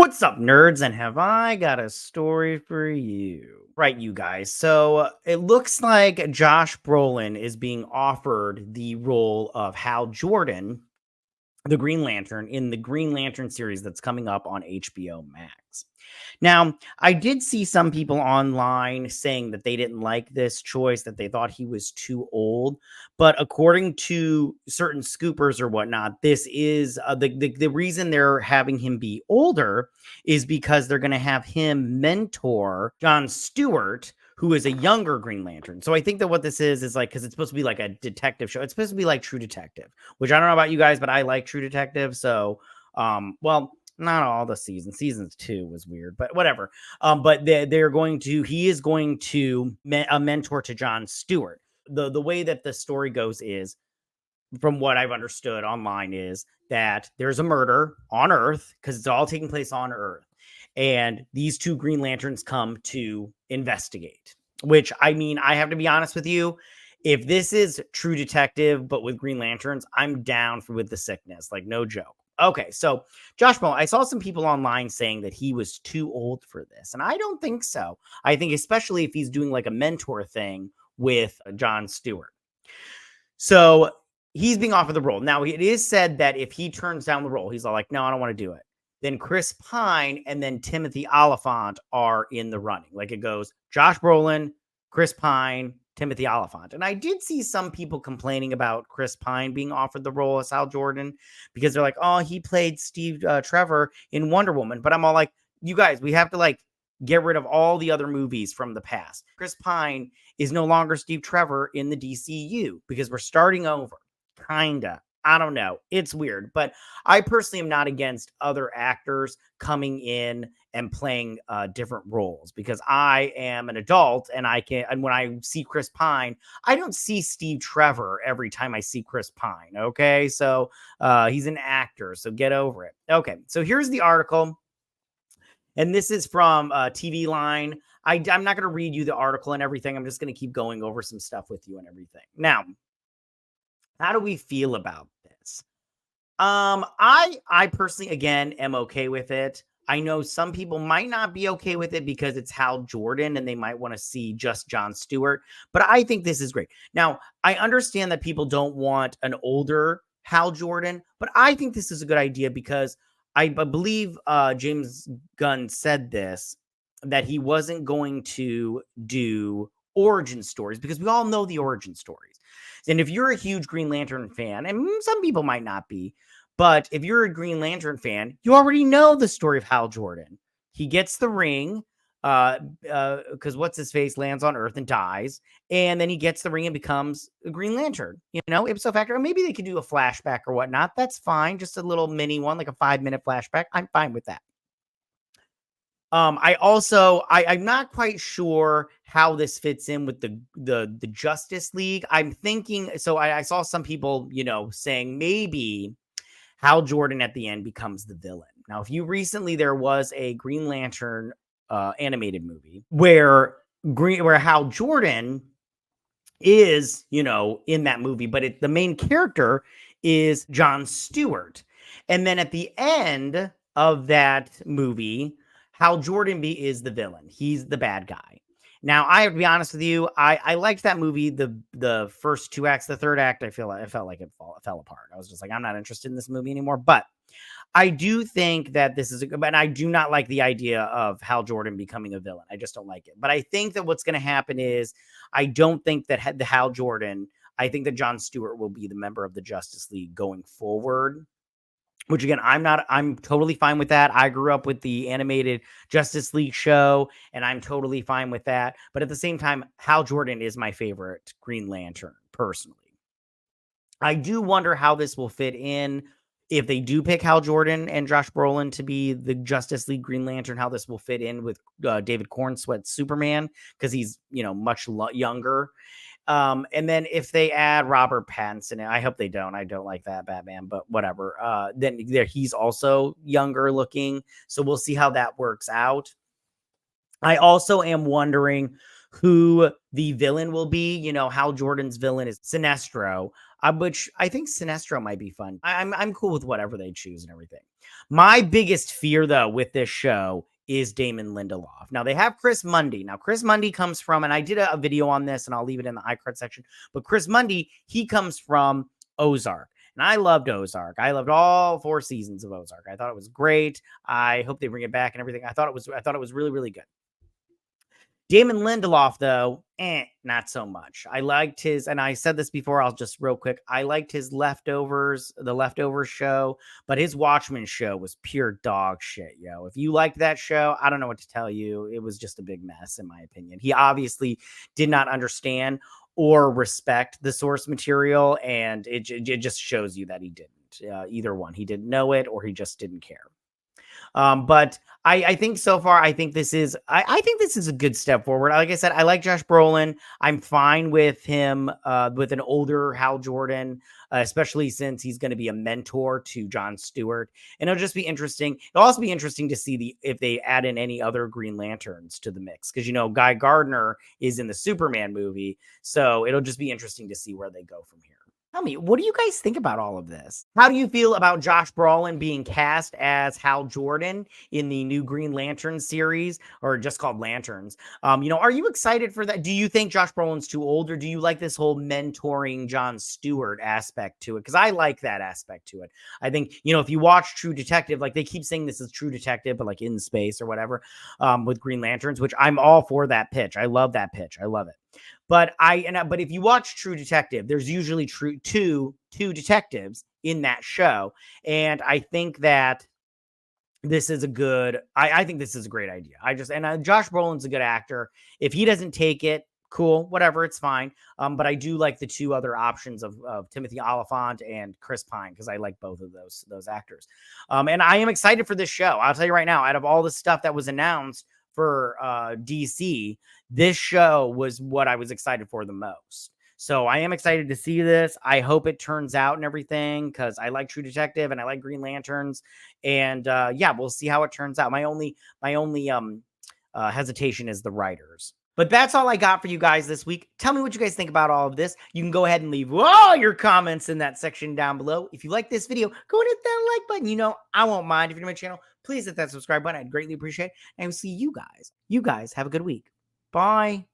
What's up, nerds? And have I got a story for you? Right, you guys. So it looks like Josh Brolin is being offered the role of Hal Jordan, the Green Lantern, in the Green Lantern series that's coming up on HBO Max. Now, I did see some people online saying that they didn't like this choice, that they thought he was too old. But according to certain scoopers or whatnot, this is the reason they're having him be older is because they're going to have him mentor John Stewart, who is a younger Green Lantern. So I think that what this is like, because it's supposed to be like a detective show. It's supposed to be like True Detective, which I don't know about you guys, but I like True Detective. So, well, not all the seasons. Seasons 2 was weird, but whatever. But he is going to a mentor to John Stewart. The way that the story goes is, from what I've understood online, is that there's a murder on Earth because it's all taking place on Earth. And these two Green Lanterns come to investigate, which, I mean, I have to be honest with you. If this is True Detective, but with Green Lanterns, I'm down with the sickness. Like, no joke. Okay, so Josh Brolin, I saw some people online saying that he was too old for this. And I don't think so. I think especially if he's doing like a mentor thing with John Stewart. So he's being offered the role. Now, it is said that if he turns down the role, he's all like, no, I don't want to do it. Then Chris Pine and then Timothy Olyphant are in the running. Like, it goes Josh Brolin, Chris Pine, Timothy Olyphant. And I did see some people complaining about Chris Pine being offered the role as Hal Jordan because they're like, oh, he played Steve Trevor in Wonder Woman. But I'm all like, you guys, we have to like get rid of all the other movies from the past. Chris Pine is no longer Steve Trevor in the DCU because we're starting over. Kinda. I don't know. It's weird, but I personally am not against other actors coming in and playing different roles because I am an adult and and when I see Chris Pine, I don't see Steve Trevor every time I see Chris Pine. Okay. So he's an actor. So get over it. Okay. So here's the article. And this is from TV Line. I'm not going to read you the article and everything. I'm just going to keep going over some stuff with you and everything. Now, how do we feel about this? I personally, again, am okay with it. I know some people might not be okay with it because it's Hal Jordan and they might want to see just John Stewart, but I think this is great. Now, I understand that people don't want an older Hal Jordan, but I think this is a good idea because I believe James Gunn said this, that he wasn't going to do origin stories because we all know the origin stories. And if you're a huge Green Lantern fan, and some people might not be, but if you're a Green Lantern fan, you already know the story of Hal Jordan. He gets the ring because what's his face lands on Earth and dies, and then he gets the ring and becomes a Green Lantern. You know, ipso facto. Or maybe they could do a flashback or whatnot. That's fine. Just a little mini one, like a 5-minute flashback. I'm fine with that. I'm not quite sure how this fits in with the Justice League. I'm thinking, so I saw some people, saying maybe Hal Jordan at the end becomes the villain. Now, there was a Green Lantern animated movie where Hal Jordan is, in that movie, but the main character is John Stewart. And then at the end of that movie, Hal Jordan is the villain. He's the bad guy. Now, I have to be honest with you. I liked that movie, the first 2 acts. The third act, I felt like it fell apart. I was just like, I'm not interested in this movie anymore. But I do think that this is a good, but I do not like the idea of Hal Jordan becoming a villain. I just don't like it. But I think that what's going to happen is I don't think that the Hal Jordan, I think that John Stewart will be the member of the Justice League going forward. Which again, I'm totally fine with that. I grew up with the animated Justice League show, and I'm totally fine with that. But at the same time, Hal Jordan is my favorite Green Lantern, personally. I do wonder how this will fit in if they do pick Hal Jordan and Josh Brolin to be the Justice League Green Lantern, how this will fit in with David Cornsweet's Superman, because he's, much younger. And then if they add Robert Pattinson, I hope they don't. I don't like that Batman, but whatever. Then he's also younger looking. So we'll see how that works out. I also am wondering who the villain will be. Hal Jordan's villain is Sinestro. which I think Sinestro might be fun. I'm cool with whatever they choose and everything. My biggest fear though with this show is Damon Lindelof. Now they have Chris Mundy. Now Chris Mundy comes from, and I did a video on this, and I'll leave it in the iCard section. But Chris Mundy, he comes from Ozark. And I loved Ozark. I loved all 4 seasons of Ozark. I thought it was great. I hope they bring it back and everything. I thought it was really, really good. Damon Lindelof, though, not so much. I liked his, and I said this before, I'll just real quick. I liked his Leftovers, the Leftovers show, but his Watchmen show was pure dog shit, yo. If you liked that show, I don't know what to tell you. It was just a big mess, in my opinion. He obviously did not understand or respect the source material, and it just shows you that he didn't. Either one. He didn't know it, or he just didn't care. But I think so far, I think this is a good step forward. Like I said, I like Josh Brolin. I'm fine with him with an older Hal Jordan, especially since he's going to be a mentor to Jon Stewart. And it'll just be interesting. It'll also be interesting to see if they add in any other Green Lanterns to the mix. Because, Guy Gardner is in the Superman movie. So it'll just be interesting to see where they go from here. Tell me, what do you guys think about all of this? How do you feel about Josh Brolin being cast as Hal Jordan in the new Green Lantern series, or just called Lanterns? Are you excited for that? Do you think Josh Brolin's too old, or do you like this whole mentoring Jon Stewart aspect to it? Because I like that aspect to it. I think, if you watch True Detective, like they keep saying this is True Detective, but like in space or whatever, with Green Lanterns, which I'm all for that pitch. I love that pitch. I love it. But if you watch True Detective, there's usually two detectives in that show, and I think that this is I think this is a great idea. Josh Brolin's a good actor. If he doesn't take it, cool, whatever, it's fine. But I do like the 2 other options of Timothy Olyphant and Chris Pine, because I like both of those actors. And I am excited for this show. I'll tell you right now, out of all the stuff that was announced for DC, this show was what I was excited for the most. So I am excited to see this. I hope it turns out and everything, because I like True Detective and I like Green Lanterns. And we'll see how it turns out. My only hesitation is the writers. But that's all I got for you guys this week. Tell me what you guys think about all of this. You can go ahead and leave all your comments in that section down below. If you like this video, go and hit that like button. I won't mind. If you're new to my channel, please hit that subscribe button. I'd greatly appreciate it. And I will see you guys. You guys have a good week. Bye.